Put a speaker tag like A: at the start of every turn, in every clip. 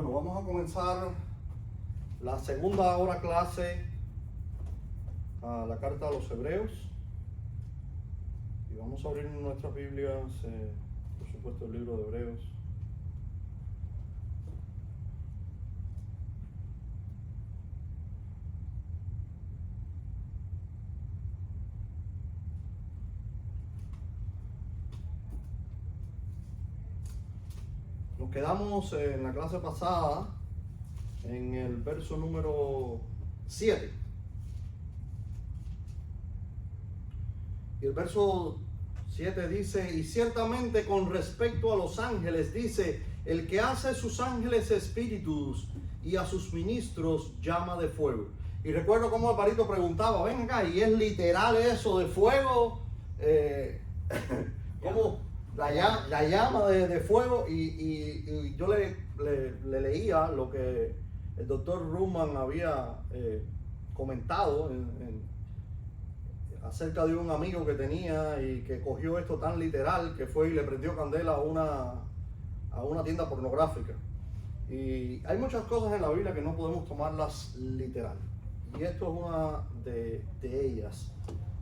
A: Bueno, vamos a comenzar la segunda hora clase a la carta a los Hebreos y vamos a abrir nuestras Biblias, por supuesto, el libro de Hebreos. Nos quedamos en la clase pasada en el verso número 7. Y el verso 7 dice: y ciertamente con respecto a los ángeles, dice, el que hace sus ángeles espíritus y a sus ministros llama de fuego. Y recuerdo cómo Alvarito preguntaba, ven acá, ¿y es literal eso de fuego? ¿Cómo? La llama de fuego. Y yo le leía lo que el doctor Ruhlman había comentado acerca de un amigo que tenía y que cogió esto tan literal que fue y le prendió candela a una tienda pornográfica. Y hay muchas cosas en la Biblia que no podemos tomarlas literal, y esto es una de ellas.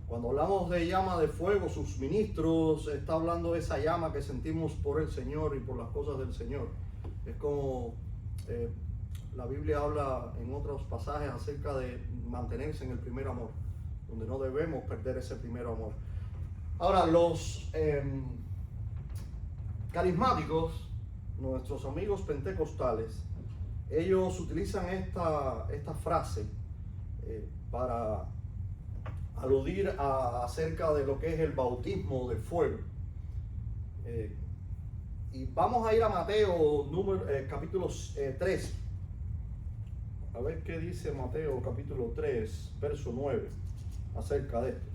A: Cuando hablamos de llama de fuego, sus ministros, está hablando de esa llama que sentimos por el Señor y por las cosas del Señor. Es como la Biblia habla en otros pasajes acerca de mantenerse en el primer amor, donde no debemos perder ese primer amor. Ahora, los carismáticos, nuestros amigos pentecostales, ellos utilizan esta frase para aludir acerca de lo que es el bautismo de fuego. Y vamos a ir a Mateo capítulo 3. A ver qué dice Mateo capítulo 3, verso 9, acerca de esto.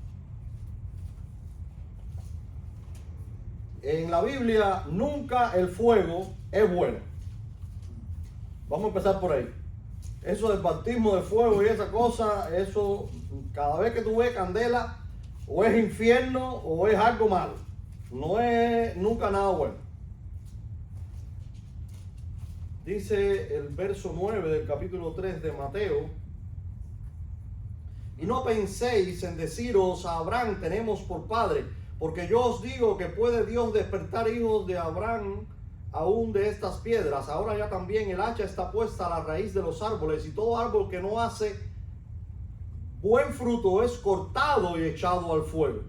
A: En la Biblia nunca el fuego es bueno. Vamos a empezar por ahí. Eso del bautismo de fuego y esa cosa, eso cada vez que tú ves candela, o es infierno o es algo malo. No es nunca nada bueno. Dice el verso 9 del capítulo 3 de Mateo: y no penséis en deciros a Abraham, tenemos por padre, porque yo os digo que puede Dios despertar hijos de Abraham aún de estas piedras. Ahora ya también el hacha está puesta a la raíz de los árboles, y todo árbol que no hace buen fruto es cortado y echado al fuego.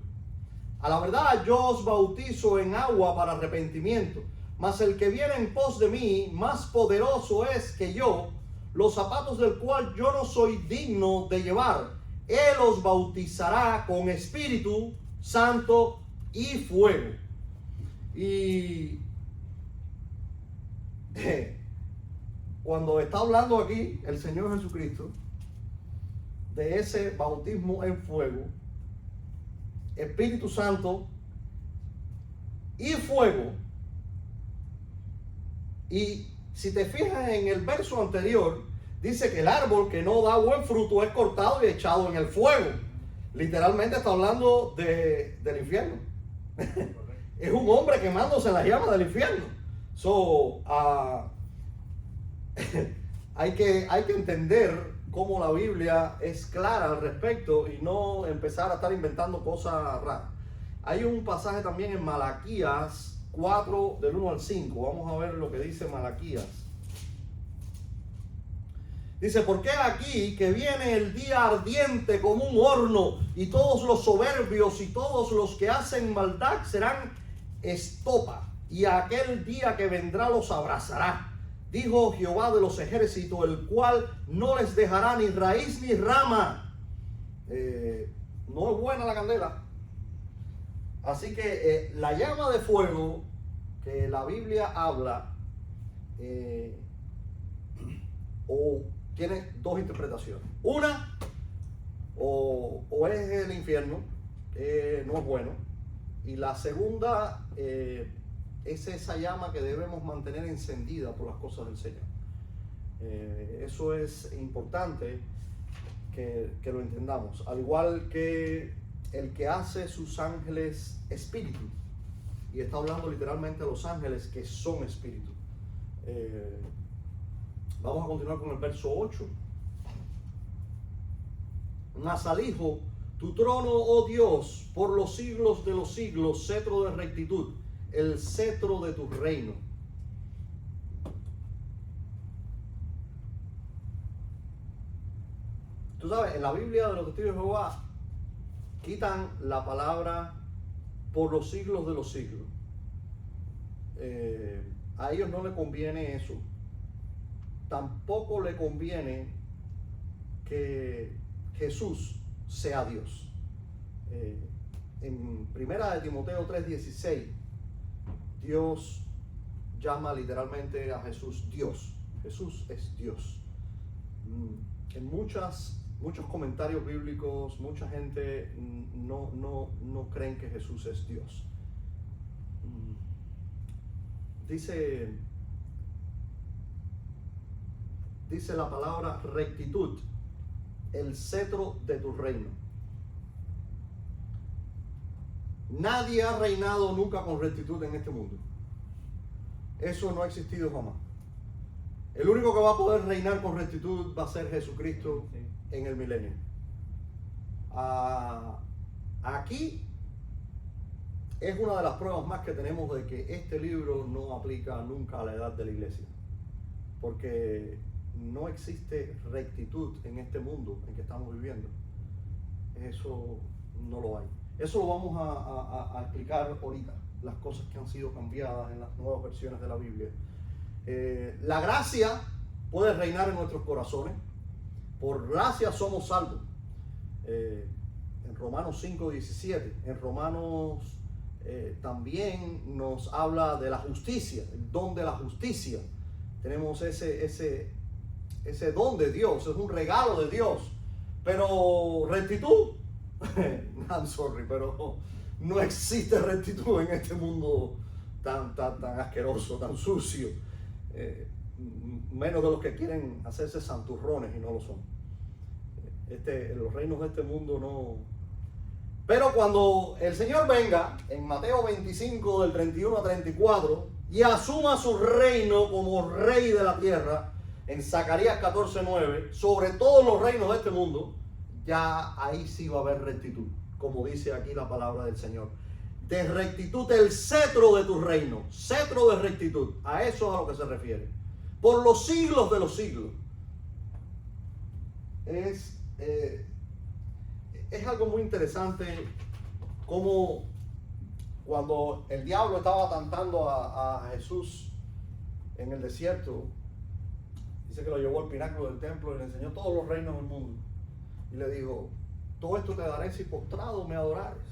A: A la verdad yo os bautizo en agua para arrepentimiento, mas el que viene en pos de mí, más poderoso es que yo, los zapatos del cual yo no soy digno de llevar. Él os bautizará con Espíritu Santo y fuego. Y cuando está hablando aquí el Señor Jesucristo de ese bautismo en fuego, Espíritu Santo y fuego, y si te fijas en el verso anterior, dice que el árbol que no da buen fruto es cortado y echado en el fuego. Literalmente está hablando del infierno. Es un hombre quemándose en las llamas del infierno. Hay que entender cómo la Biblia es clara al respecto y no empezar a estar inventando cosas raras. Hay un pasaje también en Malaquías 4, del 1 al 5. Vamos a ver lo que dice Malaquías. Dice: porque aquí que viene el día ardiente como un horno, y todos los soberbios y todos los que hacen maldad serán estopa, y aquel día que vendrá los abrazará, dijo Jehová de los ejércitos, el cual no les dejará ni raíz ni rama. No es buena la candela. Así que la llama de fuego que la Biblia habla tiene dos interpretaciones. Una, o es el infierno, no es bueno. Y la segunda es esa llama que debemos mantener encendida por las cosas del Señor. Eso es importante que lo entendamos. Al igual que el que hace sus ángeles espíritu, y está hablando literalmente de los ángeles que son espíritu. Vamos a continuar con el verso 8. Mas al Hijo, tu trono, oh Dios, por los siglos de los siglos, cetro de rectitud, el cetro de tu reino. Tú sabes, en la Biblia de los Testigos de Jehová quitan la palabra por los siglos de los siglos. A ellos no le conviene eso. Tampoco le conviene que Jesús sea Dios. En primera de Timoteo 3:16, Dios llama literalmente a Jesús Dios. Jesús es Dios. En muchos comentarios bíblicos, mucha gente no creen que Jesús es Dios. Dice la palabra rectitud, el cetro de tu reino. Nadie ha reinado nunca con rectitud en este mundo. Eso no ha existido jamás. El único que va a poder reinar con rectitud va a ser Jesucristo en el milenio. Aquí es una de las pruebas más que tenemos de que este libro no aplica nunca a la edad de la iglesia. Porque no existe rectitud en este mundo en que estamos viviendo. Eso no lo hay. Eso lo vamos a explicar ahorita, las cosas que han sido cambiadas en las nuevas versiones de la Biblia. La gracia puede reinar en nuestros corazones. Por gracia somos salvos. En Romanos 5:17, en Romanos también nos habla de la justicia, el don de la justicia. Tenemos ese don de Dios, es un regalo de Dios. Pero rectitud, I'm sorry, pero no existe rectitud en este mundo tan asqueroso, tan sucio. Menos de los que quieren hacerse santurrones y no lo son. Los reinos de este mundo no. Pero cuando el Señor venga, en Mateo 25, del 31 a 34, y asuma su reino como rey de la tierra, en Zacarías 14:9, sobre todos los reinos de este mundo, ya ahí sí va a haber rectitud, como dice aquí la palabra del Señor. De rectitud, el cetro de tu reino, cetro de rectitud, a eso es a lo que se refiere. Por los siglos de los siglos. Es algo muy interesante como cuando el diablo estaba tentando a Jesús en el desierto, dice que lo llevó al pináculo del templo y le enseñó todos los reinos del mundo. Y le dijo, todo esto te daré si postrado me adorares.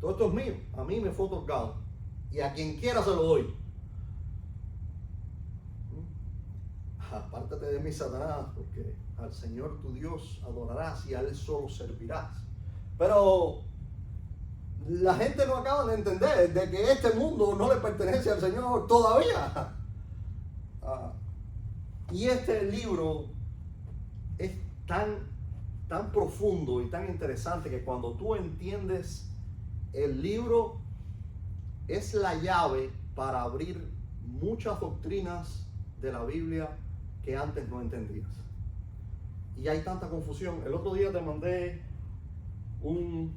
A: Todo esto es mío, a mí me fue otorgado. Y a quien quiera se lo doy. Apártate de mí, Satanás, porque al Señor tu Dios adorarás y a Él solo servirás. Pero la gente no acaba de entender de que este mundo no le pertenece al Señor todavía. Y este libro es tan profundo y tan interesante que cuando tú entiendes el libro, es la llave para abrir muchas doctrinas de la Biblia que antes no entendías. Y hay tanta confusión. El otro día te mandé un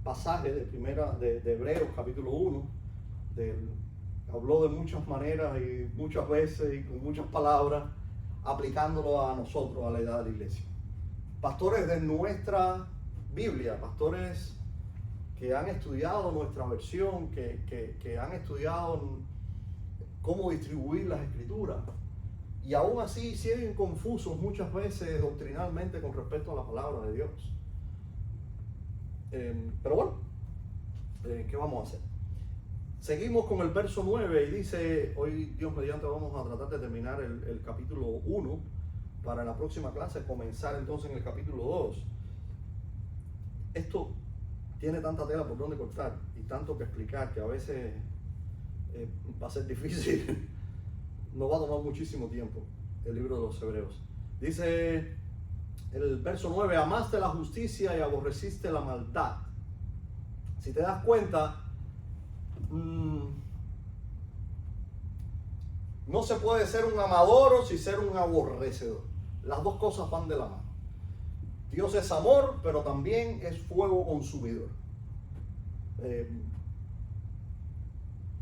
A: pasaje de Hebreos capítulo 1, habló de muchas maneras y muchas veces y con muchas palabras, aplicándolo a nosotros, a la edad de la iglesia. Pastores de nuestra Biblia, pastores que han estudiado nuestra versión, que han estudiado cómo distribuir las escrituras, y aún así siguen confusos muchas veces doctrinalmente con respecto a la palabra de Dios. Pero bueno, ¿qué vamos a hacer? Seguimos con el verso 9 y dice, hoy Dios mediante vamos a tratar de terminar el capítulo 1 para la próxima clase comenzar entonces en el capítulo 2. Esto tiene tanta tela por donde cortar y tanto que explicar que a veces va a ser difícil. Nos va a tomar muchísimo tiempo el libro de los Hebreos. Dice el verso 9, amaste la justicia y aborreciste la maldad. Si te das cuenta, No se puede ser un amador sin ser un aborrecedor. Las dos cosas van de la mano. Dios es amor, pero también es fuego consumidor.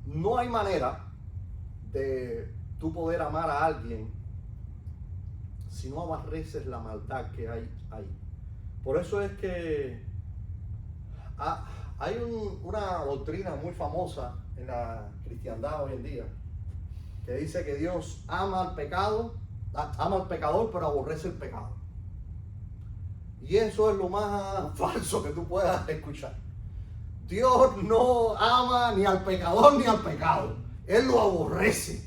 A: No hay manera de tú poder amar a alguien si no aborreces la maldad que hay ahí. Por eso es que hay una doctrina muy famosa en la cristiandad hoy en día que dice que Dios ama al pecador, pero aborrece el pecado. Y eso es lo más falso que tú puedas escuchar. Dios no ama ni al pecador ni al pecado. Él lo aborrece.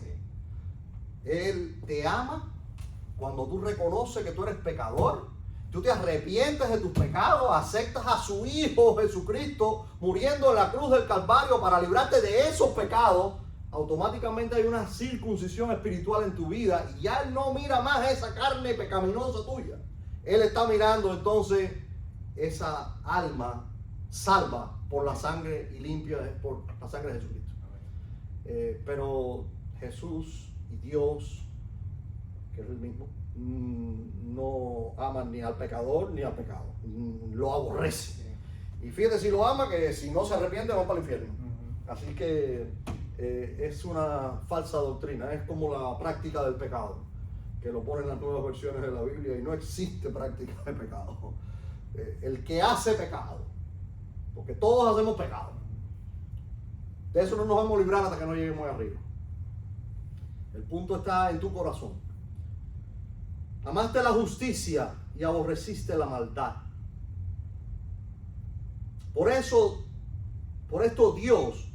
A: Él te ama cuando tú reconoces que tú eres pecador, tú te arrepientes de tus pecados, aceptas a su Hijo Jesucristo muriendo en la cruz del Calvario para librarte de esos pecados. Automáticamente hay una circuncisión espiritual en tu vida y ya Él no mira más esa carne pecaminosa tuya. Él está mirando entonces esa alma salva por la sangre y limpia por la sangre de Jesucristo. Pero Jesús y Dios, que es el mismo, no aman ni al pecador ni al pecado. Lo aborrece. Y fíjate si lo ama, que si no se arrepiente va para el infierno. Así que es una falsa doctrina, es como la práctica del pecado, que lo ponen en las nuevas versiones de la Biblia, y no existe práctica de pecado. El que hace pecado, porque todos hacemos pecado, de eso no nos vamos a librar hasta que no lleguemos arriba. El punto está en tu corazón. Amaste la justicia y aborreciste la maldad. Por esto Dios,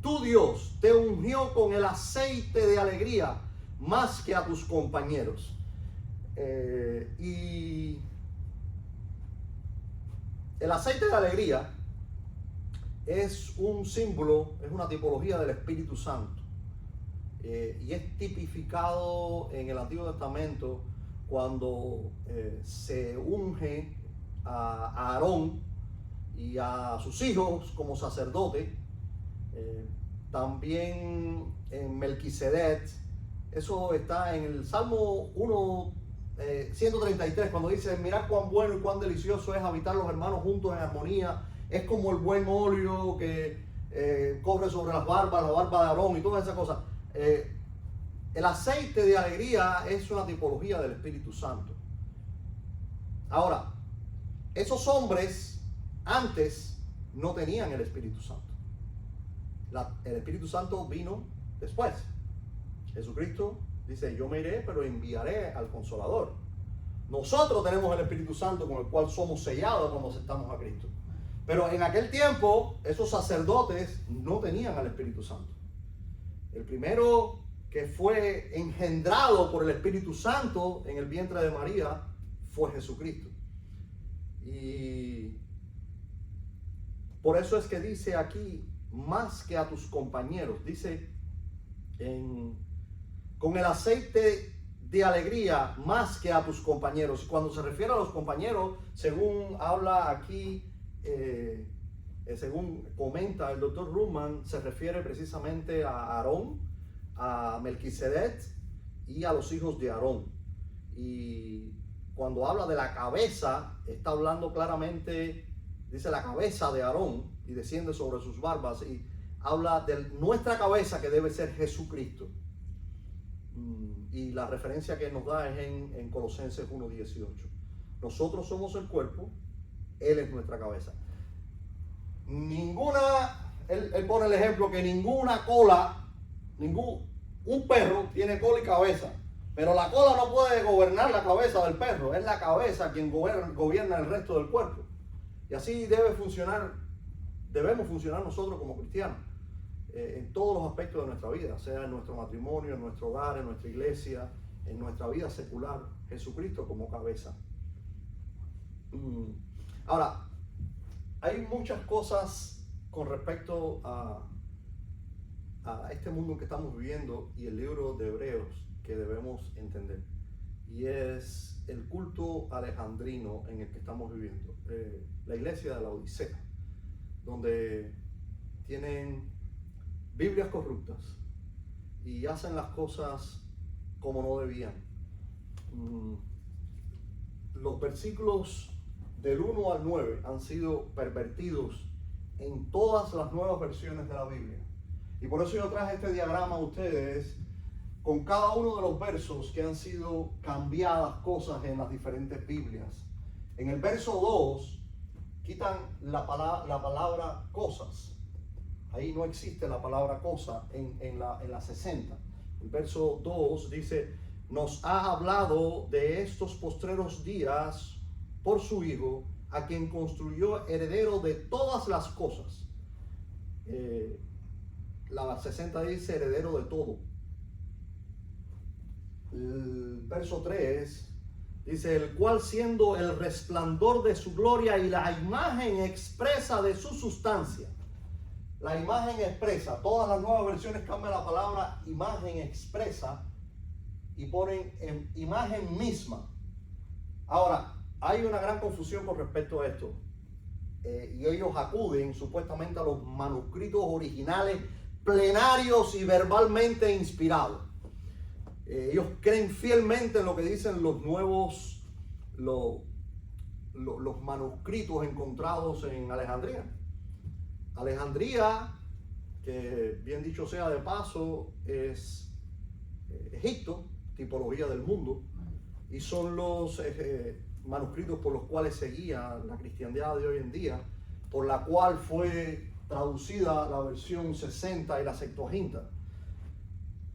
A: tu Dios, te ungió con el aceite de alegría más que a tus compañeros. Y el aceite de alegría es un símbolo, es una tipología del Espíritu Santo. Y es tipificado en el Antiguo Testamento cuando se unge a Aarón y a sus hijos como sacerdote. También en Melquisedec. Eso está en el Salmo 133, cuando dice: mirad cuán bueno y cuán delicioso es habitar los hermanos juntos en armonía. Es como el buen óleo que corre sobre las barbas, la barba de Aarón y todas esas cosas. El aceite de alegría es una tipología del Espíritu Santo. Ahora, esos hombres antes no tenían el Espíritu Santo. El Espíritu Santo vino después. Jesucristo dice: yo me iré, pero enviaré al Consolador. Nosotros tenemos el Espíritu Santo con el cual somos sellados cuando aceptamos a Cristo. Pero en aquel tiempo, esos sacerdotes no tenían al Espíritu Santo. El primero que fue engendrado por el Espíritu Santo en el vientre de María fue Jesucristo. Y por eso es que dice aquí: más que a tus compañeros. Dice con el aceite de alegría más que a tus compañeros. Y cuando se refiere a los compañeros, según habla aquí, según comenta el doctor Ruhlman, se refiere precisamente a Aarón, a Melquisedec y a los hijos de Aarón. Y cuando habla de la cabeza, está hablando claramente, dice la cabeza de Aarón, y desciende sobre sus barbas, y habla de nuestra cabeza, que debe ser Jesucristo. Y la referencia que nos da es en Colosenses 1:18. Nosotros somos el cuerpo, Él es nuestra cabeza. Él pone el ejemplo que ninguna cola, un perro tiene cola y cabeza, pero la cola no puede gobernar la cabeza del perro, es la cabeza quien gobierna el resto del cuerpo. Y así debemos funcionar nosotros como cristianos, en todos los aspectos de nuestra vida, sea en nuestro matrimonio, en nuestro hogar, en nuestra iglesia, en nuestra vida secular. Jesucristo como cabeza. Ahora, hay muchas cosas con respecto a este mundo que estamos viviendo y el libro de Hebreos que debemos entender, y es el culto alejandrino en el que estamos viviendo, la iglesia de la Odisea, donde tienen Biblias corruptas, y hacen las cosas como no debían. Los versículos del 1 al 9 han sido pervertidos en todas las nuevas versiones de la Biblia. Y por eso yo traje este diagrama a ustedes con cada uno de los versos que han sido cambiadas cosas en las diferentes Biblias. En el verso 2 quitan la palabra cosas. Ahí no existe la palabra cosa en la 60. El verso 2 dice: nos ha hablado de estos postreros días por su Hijo, a quien construyó heredero de todas las cosas. La 60 dice heredero de todo. El verso 3 dice: el cual, siendo el resplandor de su gloria y la imagen expresa de su sustancia. La imagen expresa, todas las nuevas versiones cambian la palabra imagen expresa y ponen en imagen misma. Ahora, hay una gran confusión con respecto a esto. Y ellos acuden supuestamente a los manuscritos originales, plenarios y verbalmente inspirados. Ellos creen fielmente en lo que dicen los nuevos, los manuscritos encontrados en Alejandría. Alejandría, que bien dicho sea de paso, es Egipto, tipología del mundo, y son los manuscritos por los cuales se guía la cristiandad de hoy en día, por la cual fue traducida la versión 60 y la Septuaginta.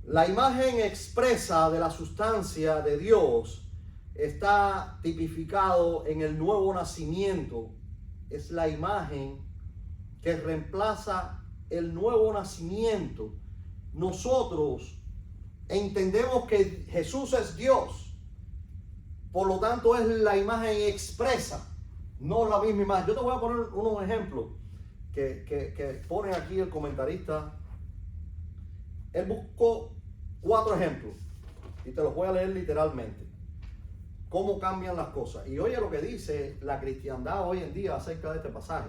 A: La imagen expresa de la sustancia de Dios está tipificado en el nuevo nacimiento. Es la imagen que reemplaza el nuevo nacimiento. Nosotros entendemos que Jesús es Dios, por lo tanto es la imagen expresa, no la misma imagen. Yo te voy a poner unos ejemplos que pone aquí el comentarista. Él buscó 4 ejemplos y te los voy a leer literalmente. Cómo cambian las cosas. Y oye lo que dice la cristiandad hoy en día acerca de este pasaje.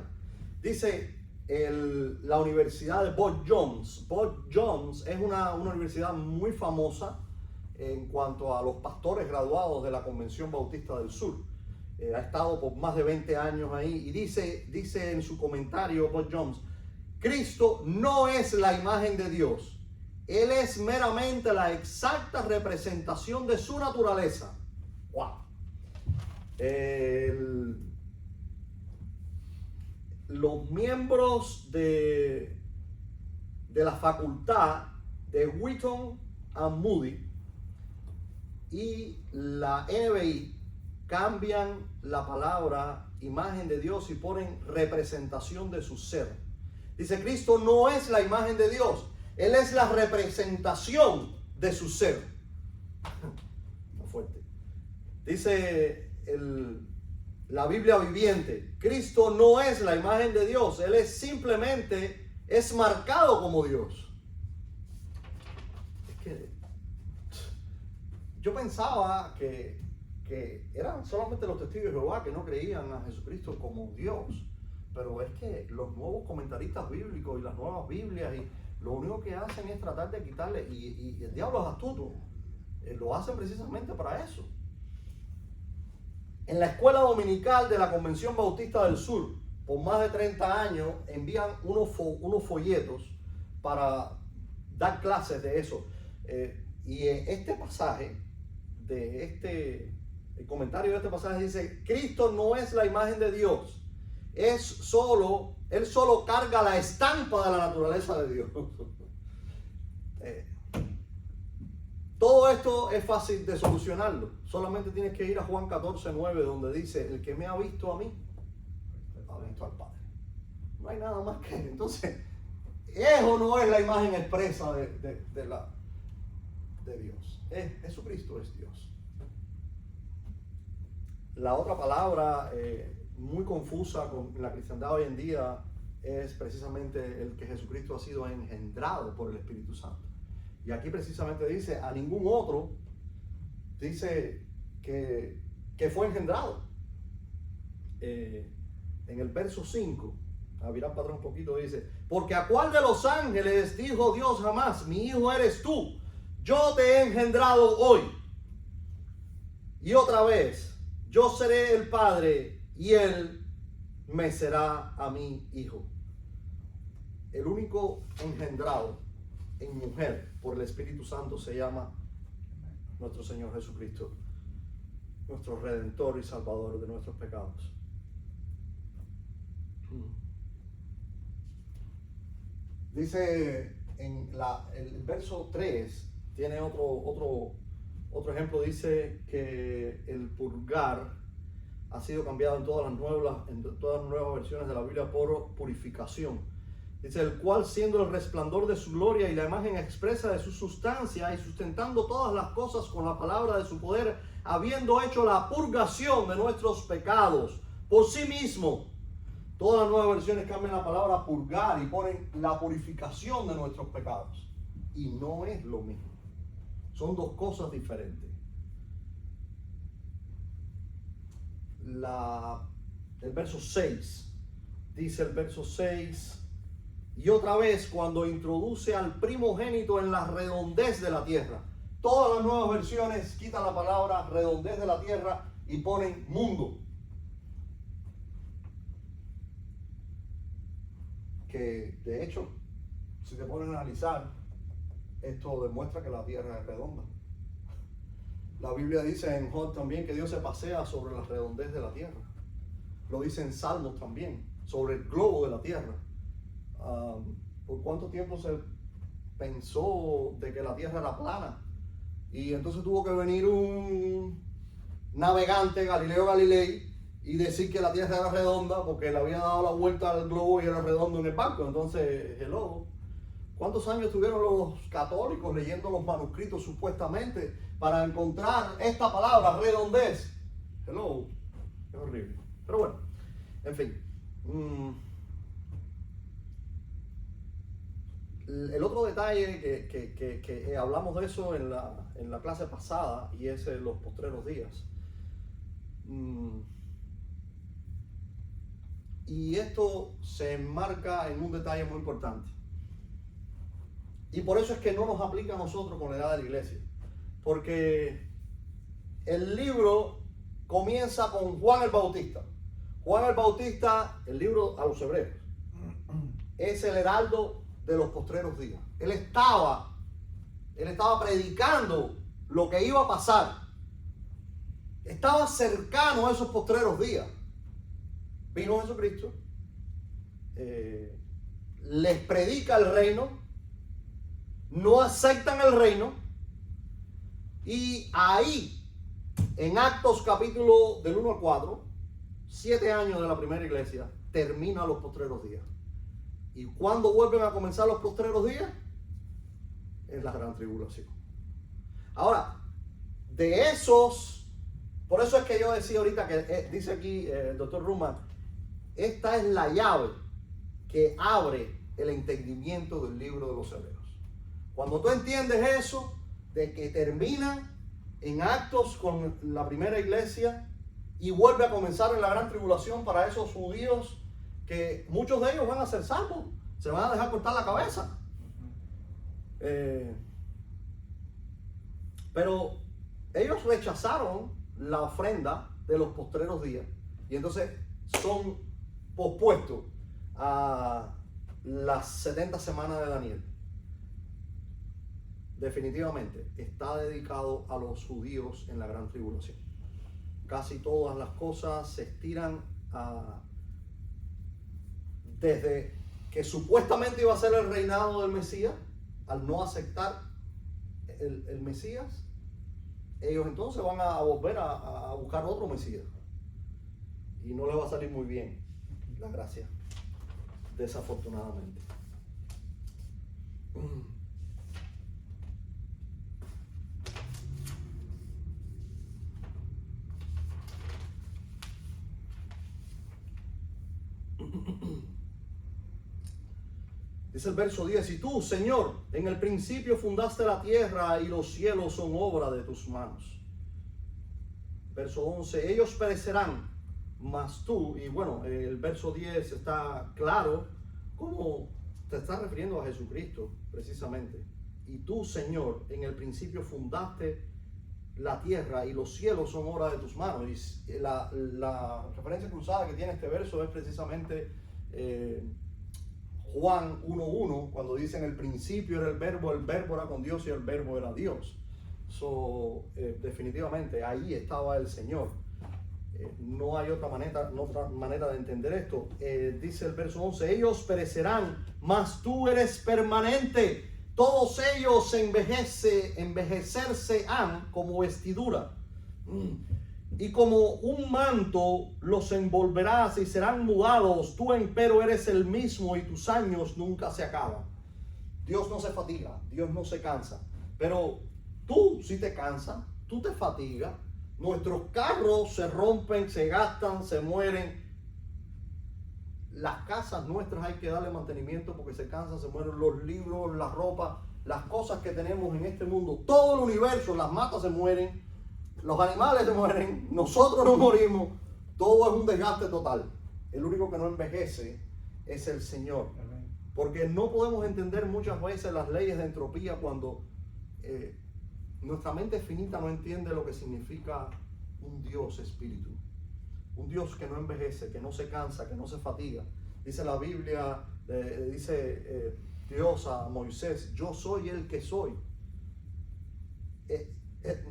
A: Dice la Universidad de Bob Jones. Bob Jones es una universidad muy famosa en cuanto a los pastores graduados de la Convención Bautista del Sur. Ha estado por más de 20 años ahí y dice en su comentario Bob Jones: Cristo no es la imagen de Dios. Él es meramente la exacta representación de su naturaleza. ¡Wow! Los miembros de la facultad de Wheaton and Moody y la NBI cambian la palabra imagen de Dios y ponen representación de su ser. Dice: Cristo no es la imagen de Dios, Él es la representación de su ser. Muy fuerte. Dice la Biblia viviente: Cristo no es la imagen de Dios, Él es simplemente, es marcado como Dios. Es que yo pensaba que eran solamente los testigos de Jehová que no creían a Jesucristo como Dios, pero es que los nuevos comentaristas bíblicos y las nuevas Biblias, y lo único que hacen es tratar de quitarle, y el diablo es astuto, lo hacen precisamente para eso. En la escuela dominical de la Convención Bautista del Sur, por más de 30 años, envían unos folletos para dar clases de eso. Y este pasaje, el comentario de este pasaje dice: Cristo no es la imagen de Dios, Él solo carga la estampa de la naturaleza de Dios. Todo esto es fácil de solucionarlo. Solamente tienes que ir a Juan 14:9, donde dice: el que me ha visto a mí, ha visto al Padre. No hay nada más que... Entonces, eso no es la imagen expresa de Dios. Jesucristo es Dios. La otra palabra muy confusa con la cristiandad hoy en día es precisamente el que Jesucristo ha sido engendrado por el Espíritu Santo. Y aquí precisamente dice: a ningún otro, dice que fue engendrado. En el verso 5 a virar para atrás un poquito, dice, porque a cuál de los ángeles dijo Dios jamás, mi hijo eres tú, yo te he engendrado hoy. Y otra vez, yo seré el padre y él me será a mí hijo. El único engendrado en mujer por el Espíritu Santo se llama nuestro Señor Jesucristo, nuestro Redentor y Salvador de nuestros pecados. Dice en el verso 3, tiene otro ejemplo, dice que el purgar ha sido cambiado en todas las nuevas versiones de la Biblia por purificación. Dice, el cual siendo el resplandor de su gloria y la imagen expresa de su sustancia y sustentando todas las cosas con la palabra de su poder, habiendo hecho la purgación de nuestros pecados por sí mismo. Todas las nuevas versiones cambian la palabra purgar y ponen la purificación de nuestros pecados. Y no es lo mismo. Son dos cosas diferentes. El verso 6, dice el verso 6, y otra vez cuando introduce al primogénito en la redondez de la tierra. Todas las nuevas versiones quitan la palabra redondez de la tierra y ponen mundo. Que de hecho, si te ponen a analizar, esto demuestra que la tierra es redonda. La Biblia dice en Job también que Dios se pasea sobre la redondez de la tierra. Lo dice en Salmos también, sobre el globo de la tierra. ¿Por cuánto tiempo se pensó de que la tierra era plana? Y entonces tuvo que venir un navegante, Galileo Galilei, y decir que la tierra era redonda porque le había dado la vuelta al globo y era redondo en el barco. Entonces, hello, ¿cuántos años tuvieron los católicos leyendo los manuscritos supuestamente para encontrar esta palabra, redondez? Hello, es horrible. Pero bueno, en fin. El otro detalle que hablamos de eso en la clase pasada, y es en los postreros días. Y esto se enmarca en un detalle muy importante. Y por eso es que no nos aplica a nosotros con la edad de la iglesia. Porque el libro comienza con Juan el Bautista. Juan el Bautista, el libro a los hebreos, es el heraldo de los postreros días. Él estaba predicando lo que iba a pasar. Estaba cercano a esos postreros días. Vino Jesucristo, les predica el reino, no aceptan el reino, y ahí, en Actos capítulo del 1 al 4, 7 años de la primera iglesia, termina los postreros días. ¿Y cuándo vuelven a comenzar los postreros días? Es la gran tribulación. Ahora, de esos, por eso es que yo decía ahorita que dice aquí el doctor Ruman, esta es la llave que abre el entendimiento del libro de los Hebreos. Cuando tú entiendes eso, de que termina en Actos con la primera iglesia y vuelve a comenzar en la gran tribulación para esos judíos, que muchos de ellos van a ser salvos, se van a dejar cortar la cabeza. Pero ellos rechazaron la ofrenda de los postreros días y entonces son pospuestos a las 70 semanas de Daniel. Definitivamente está dedicado a los judíos en la gran tribulación. Casi todas las cosas se estiran desde que supuestamente iba a ser el reinado del Mesías, al no aceptar el Mesías, ellos entonces van a volver a buscar otro Mesías. Y no les va a salir muy bien la gracia, desafortunadamente. Dice el verso 10, y tú, Señor, en el principio fundaste la tierra y los cielos son obra de tus manos. Verso 11, ellos perecerán, mas tú, y bueno, el verso 10 está claro cómo te está refiriendo a Jesucristo, precisamente. Y tú, Señor, en el principio fundaste la tierra y los cielos son obra de tus manos. Y la referencia cruzada que tiene este verso es precisamente Juan 1:1, cuando dice: en el principio era el verbo era con Dios y el verbo era Dios. Definitivamente ahí estaba el Señor. No hay otra manera de entender esto. Dice el verso 11: ellos perecerán, mas tú eres permanente. Todos ellos envejecerse han como vestidura. Y como un manto los envolverás y serán mudados. Tú empero eres el mismo y tus años nunca se acaban. Dios no se fatiga, Dios no se cansa. Pero tú sí te cansas, tú te fatigas. Nuestros carros se rompen, se gastan, se mueren. Las casas nuestras hay que darle mantenimiento porque se cansan, se mueren. Los libros, la ropa, las cosas que tenemos en este mundo, todo el universo, las matas se mueren, los animales se mueren, nosotros nos morimos. Todo es un desgaste total. El único que no envejece es el Señor. Porque no podemos entender muchas veces las leyes de entropía cuando nuestra mente finita no entiende lo que significa un Dios espíritu. Un Dios que no envejece, que no se cansa, que no se fatiga. Dice la Biblia, dice Dios a Moisés: yo soy el que soy.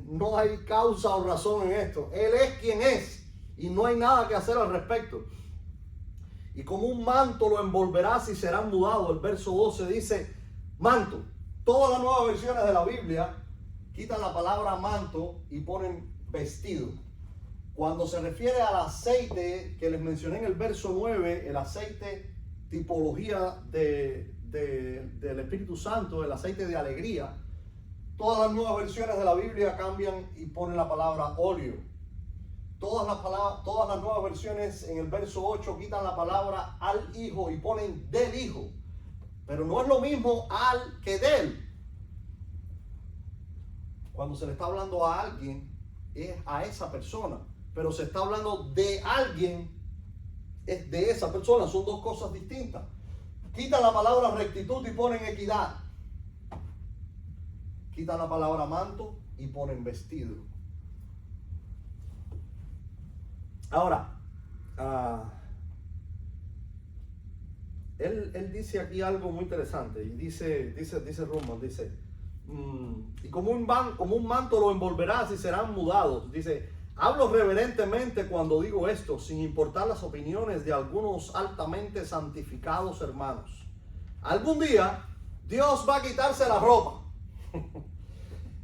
A: No hay causa o razón en esto. Él es quien es y no hay nada que hacer al respecto. Y como un manto lo envolverás y serán mudados. El verso 12 dice manto. Todas las nuevas versiones de la Biblia quitan la palabra manto y ponen vestido. Cuando se refiere al aceite que les mencioné en el verso 9, el aceite tipología del Espíritu Santo, el aceite de alegría, todas las nuevas versiones de la Biblia cambian y ponen la palabra óleo. Todas las nuevas versiones en el verso 8 quitan la palabra al Hijo y ponen del Hijo. Pero no es lo mismo al que del. Cuando se le está hablando a alguien, es a esa persona. Pero se está hablando de alguien, es de esa persona. Son dos cosas distintas. Quitan la palabra rectitud y ponen equidad. Quitan la palabra manto y ponen vestido. Ahora, él dice aquí algo muy interesante. Y dice Roman, dice, y como un manto lo envolverás y serán mudados. Dice, hablo reverentemente cuando digo esto, sin importar las opiniones de algunos altamente santificados hermanos. Algún día, Dios va a quitarse la ropa.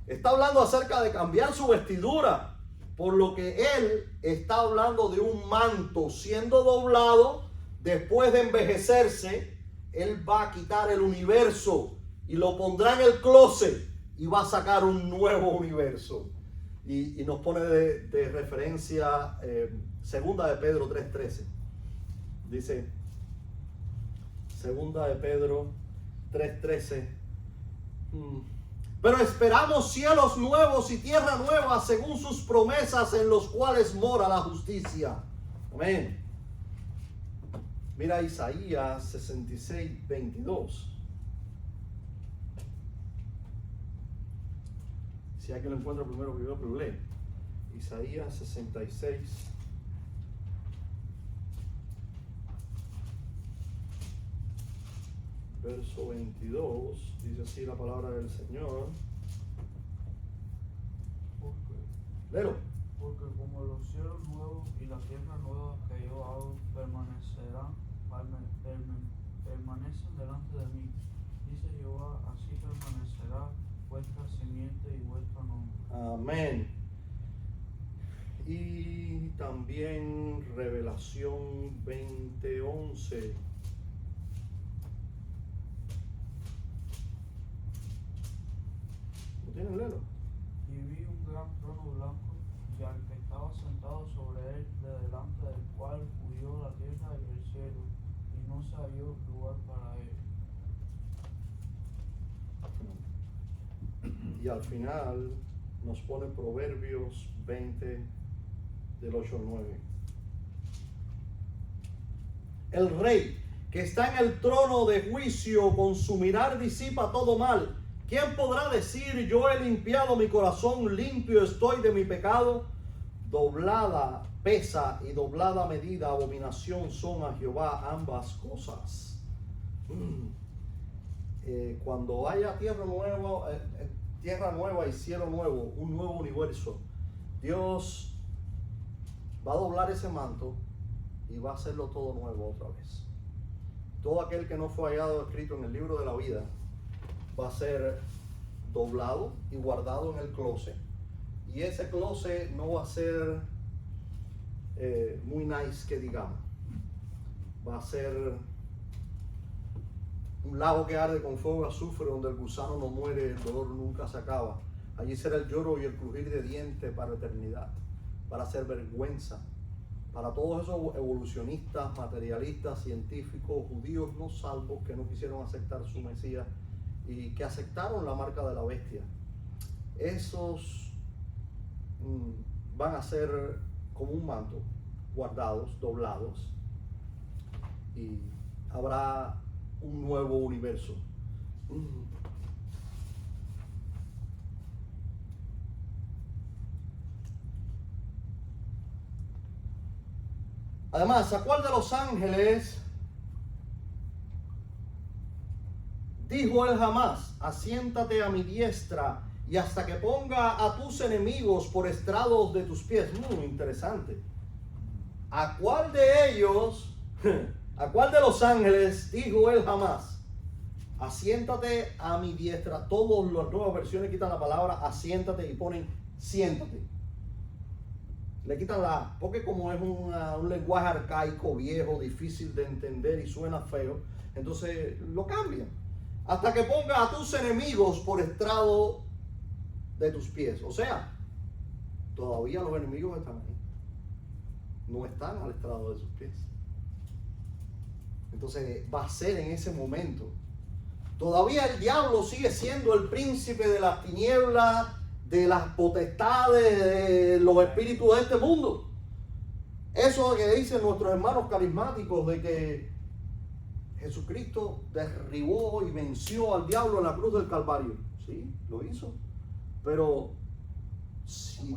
A: Está hablando acerca de cambiar su vestidura, por lo que él está hablando de un manto siendo doblado. Después de envejecerse, él va a quitar el universo y lo pondrá en el closet y va a sacar un nuevo universo. Y nos pone de referencia Segunda de Pedro 3:13. Dice, Segunda de Pedro 3:13. Pero esperamos cielos nuevos y tierra nueva según sus promesas, en los cuales mora la justicia. Amén. Mira Isaías 66:22. Si alguien lo encuentra primero que yo, pero lee. Isaías 66. Verso 22, dice así la palabra del Señor. Léelo.
B: Porque como los cielos nuevos y la tierra nueva que yo hago permanecen delante de mí, dice Jehová, así permanecerá vuestra simiente y vuestro nombre.
A: Amén. Y también Revelación 20:11. ¿Tienen leerlo?
B: Y vi un gran trono blanco y al que estaba sentado sobre él, de delante del cual huyó la tierra y el cielo, y no se halló lugar para él.
A: Y al final nos pone Proverbios 20, del 8 al 9. el Rey, que está en el trono de juicio, con su mirar disipa todo mal. ¿Quién podrá decir, yo he limpiado mi corazón, limpio estoy de mi pecado? Doblada pesa y doblada medida, abominación son a Jehová ambas cosas. Cuando haya tierra nueva y cielo nuevo, un nuevo universo, Dios va a doblar ese manto y va a hacerlo todo nuevo otra vez. Todo aquel que no fue hallado escrito en el libro de la vida va a ser doblado y guardado en el closet. Y ese closet no va a ser muy nice, que digamos. Va a ser un lago que arde con fuego y azufre, donde el gusano no muere, el dolor nunca se acaba. Allí será el lloro y el crujir de dientes para eternidad, para hacer vergüenza para todos esos evolucionistas, materialistas, científicos, judíos no salvos que no quisieron aceptar su Mesías y que aceptaron la marca de la bestia. Esos van a ser como un manto, guardados, doblados, y habrá un nuevo universo. Además, ¿a cuál de los ángeles dijo él jamás, asiéntate a mi diestra y hasta que ponga a tus enemigos por estrados de tus pies? Muy interesante. ¿A cuál de ellos, a cuál de los ángeles dijo él jamás, asiéntate a mi diestra? Todas las nuevas versiones quitan la palabra asiéntate y ponen siéntate. Le quitan la, porque como es un lenguaje arcaico, viejo, difícil de entender y suena feo, entonces lo cambian. Hasta que ponga a tus enemigos por estrado de tus pies. O sea, todavía los enemigos están ahí. No están al estrado de sus pies. Entonces va a ser en ese momento. Todavía el diablo sigue siendo el príncipe de las tinieblas, de las potestades, de los espíritus de este mundo. Eso que dicen nuestros hermanos carismáticos de que Jesucristo derribó y venció al diablo en la cruz del Calvario. Sí, lo hizo. Pero si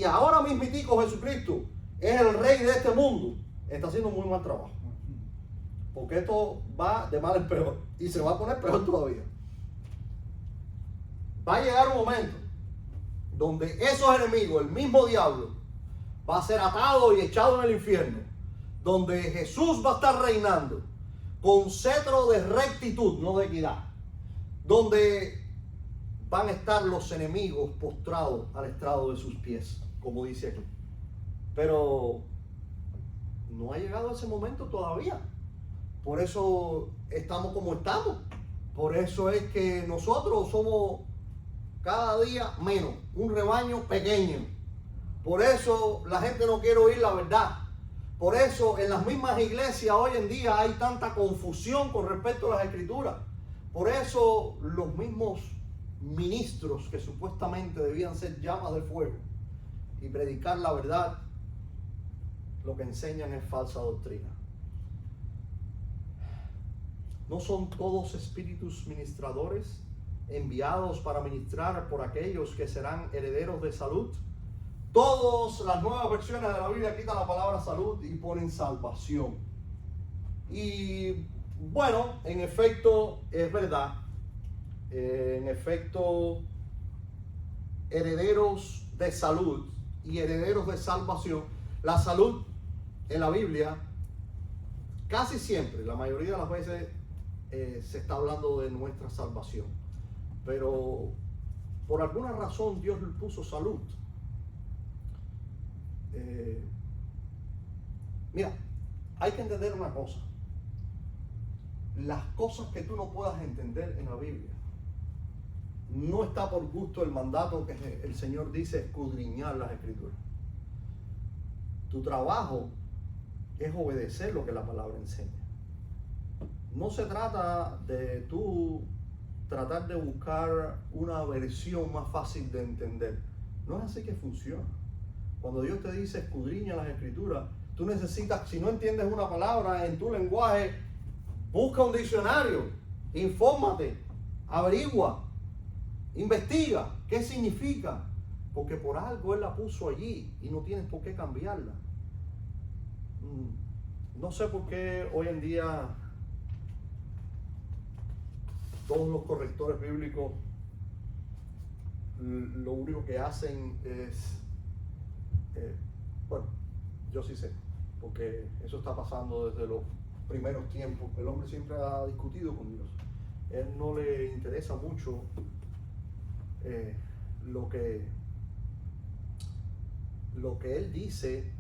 A: ahora mismitico Jesucristo es el rey de este mundo, está haciendo muy mal trabajo. Porque esto va de mal en peor y se va a poner peor todavía. Va a llegar un momento donde esos enemigos, el mismo diablo, va a ser atado y echado en el infierno, donde Jesús va a estar reinando con cetro de rectitud, no de equidad, donde van a estar los enemigos postrados al estrado de sus pies, como dice aquí. Pero no ha llegado ese momento todavía. Por eso estamos como estamos. Por eso es que nosotros somos cada día menos, un rebaño pequeño. Por eso la gente no quiere oír la verdad. Por eso en las mismas iglesias hoy en día hay tanta confusión con respecto a las escrituras. Por eso los mismos ministros que supuestamente debían ser llamas de fuego y predicar la verdad, lo que enseñan es falsa doctrina. ¿No son todos espíritus ministradores enviados para ministrar por aquellos que serán herederos de salud? Todas las nuevas versiones de la Biblia quitan la palabra salud y ponen salvación. Y bueno, en efecto, es verdad. En efecto, herederos de salud y herederos de salvación. La salud en la Biblia, casi siempre, la mayoría de las veces, se está hablando de nuestra salvación. Pero por alguna razón Dios le puso salud. Mira, hay que entender una cosa. Las cosas que tú no puedas entender en la Biblia, no está por gusto el mandato que el Señor dice, escudriñar las escrituras. Tu trabajo es obedecer lo que la palabra enseña. No se trata de tú tratar de buscar una versión más fácil de entender. No es así que funciona. Cuando Dios te dice escudriña las escrituras, Tú necesitas, si no entiendes una palabra en tu lenguaje, busca un diccionario, infórmate, averigua, investiga qué significa, porque por algo Él la puso allí y no tienes por qué cambiarla. No sé por qué hoy en día todos los correctores bíblicos lo único que hacen es, bueno, yo sí sé, porque eso está pasando desde los primeros tiempos. El hombre siempre ha discutido con Dios. Él no le interesa mucho lo que Él dice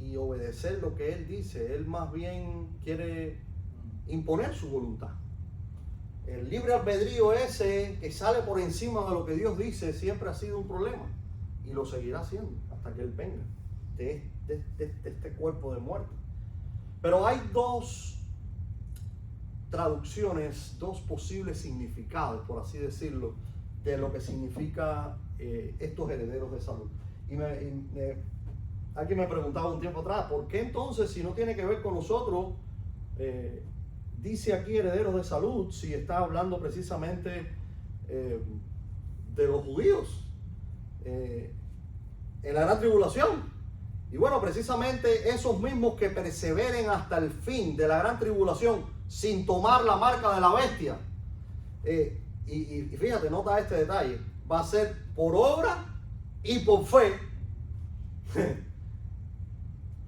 A: y obedecer lo que Él dice. Él más bien quiere imponer su voluntad. El libre albedrío ese que sale por encima de lo que Dios dice siempre ha sido un problema y lo seguirá siendo hasta que Él venga de este cuerpo de muerte. Pero hay dos traducciones, dos posibles significados, por así decirlo, de lo que significa estos herederos de salud. Alguien me preguntaba un tiempo atrás, ¿por qué entonces, si no tiene que ver con nosotros, dice aquí herederos de salud, si está hablando precisamente de los judíos en la gran tribulación? Y bueno, precisamente esos mismos que perseveren hasta el fin de la gran tribulación sin tomar la marca de la bestia. Y fíjate, nota este detalle, va a ser por obra y por fe.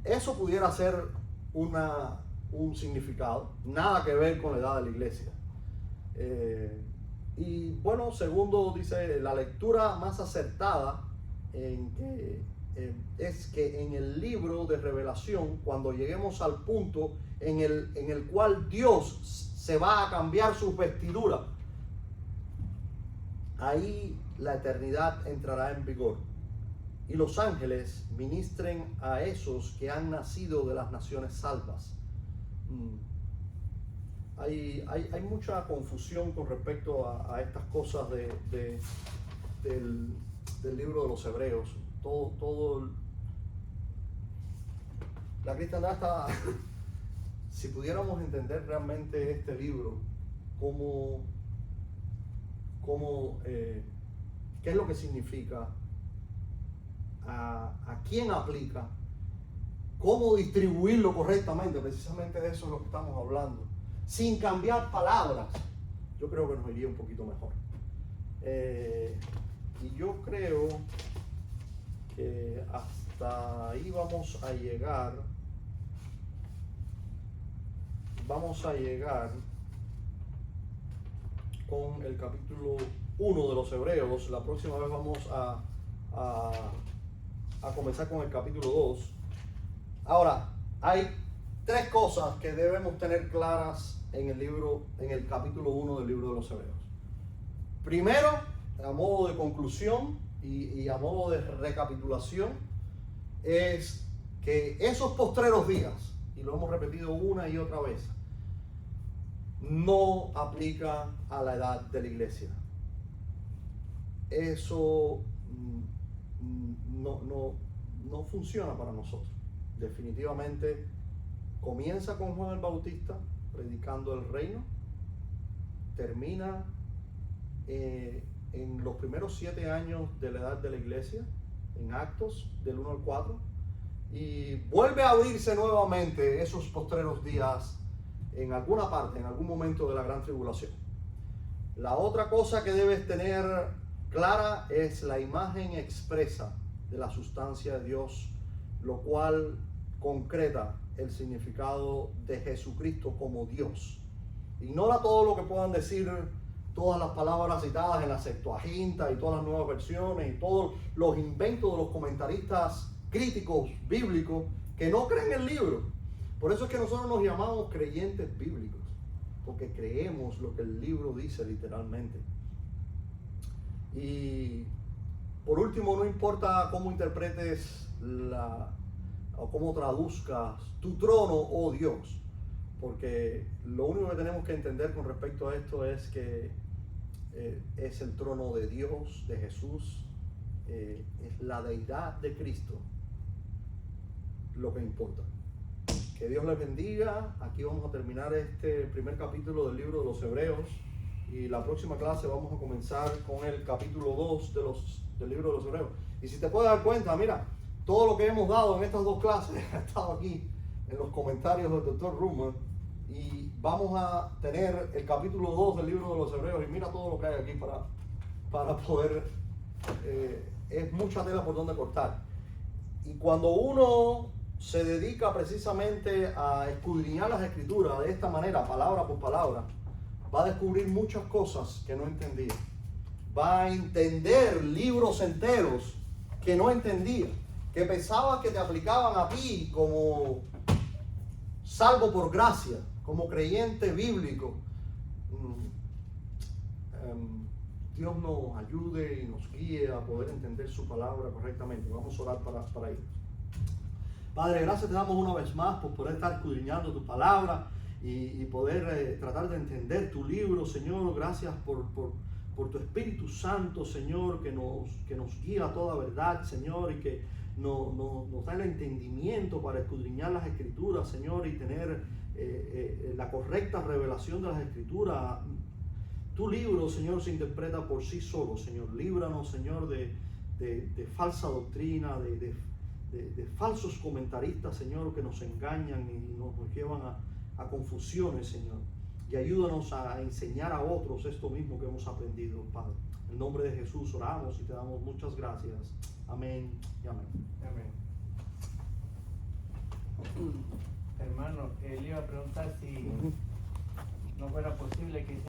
A: Eso pudiera ser un significado, nada que ver con la edad de la iglesia. Y bueno, segundo, dice la lectura más acertada es que en el libro de Revelación, cuando lleguemos al punto en el cual Dios se va a cambiar sus vestiduras, ahí la eternidad entrará en vigor y los ángeles ministren a esos que han nacido de las naciones salvas. Hay mucha confusión con respecto a estas cosas del libro de los Hebreos. La cristiandad está, si pudiéramos entender realmente este libro, qué es lo que significa, a quién aplica, cómo distribuirlo correctamente, precisamente de eso es lo que estamos hablando, sin cambiar palabras, yo creo que nos iría un poquito mejor. Y yo creo que hasta ahí vamos a llegar con el capítulo 1 de los Hebreos. La próxima vez vamos a comenzar con el capítulo 2. Ahora, hay tres cosas que debemos tener claras en el capítulo 1 del libro de los Hebreos. Primero, a modo de conclusión y a modo de recapitulación, es que esos postreros días, y lo hemos repetido una y otra vez, no aplica a la edad de la iglesia. Eso no funciona para nosotros. Definitivamente comienza con Juan el Bautista predicando el reino, termina en los primeros 7 años de la edad de la iglesia, en Actos del 1 al 4, y vuelve a abrirse nuevamente esos postreros días en alguna parte, en algún momento de la gran tribulación. La otra cosa que debes tener clara es la imagen expresa de la sustancia de Dios, lo cual concreta el significado de Jesucristo como Dios. Ignora todo lo que puedan decir todas las palabras citadas en la Septuaginta y todas las nuevas versiones y todos los inventos de los comentaristas críticos bíblicos que no creen el libro. Por eso es que nosotros nos llamamos creyentes bíblicos, porque creemos lo que el libro dice literalmente. Y por último, no importa cómo interpretes o cómo traduzcas tu trono, oh Dios, porque lo único que tenemos que entender con respecto a esto es que es el trono de Dios, de Jesús, es la deidad de Cristo, lo que importa. Que Dios les bendiga. Aquí vamos a terminar este primer capítulo del libro de los Hebreos. Y la próxima clase vamos a comenzar con el capítulo 2 del libro de los Hebreos. Y si te puedes dar cuenta, mira, todo lo que hemos dado en estas dos clases ha estado aquí en los comentarios del Dr. Rummel. Y vamos a tener el capítulo 2 del libro de los Hebreos. Y mira todo lo que hay aquí para poder... es mucha tela por donde cortar. Y cuando uno se dedica precisamente a escudriñar las Escrituras de esta manera, palabra por palabra, va a descubrir muchas cosas que no entendía. Va a entender libros enteros que no entendía, que pensaba que te aplicaban a ti como salvo por gracia, como creyente bíblico. Dios nos ayude y nos guíe a poder entender su palabra correctamente. Vamos a orar para ello. Padre, gracias te damos una vez más por poder estar escudriñando tu palabra y poder tratar de entender tu libro, Señor. Gracias por tu Espíritu Santo, Señor, que nos guía a toda verdad, Señor, y que nos da el entendimiento para escudriñar las Escrituras, Señor, y tener la correcta revelación de las Escrituras. Tu libro, Señor, se interpreta por sí solo, Señor. Líbranos, Señor, de falsa doctrina, de falsos comentaristas, Señor, que nos engañan y nos llevan a confusiones, Señor. Y ayúdanos a enseñar a otros esto mismo que hemos aprendido, Padre. En nombre de Jesús oramos y te damos muchas gracias. Amén y amén.
C: Amén. Hermano, él iba a preguntar si no fuera posible que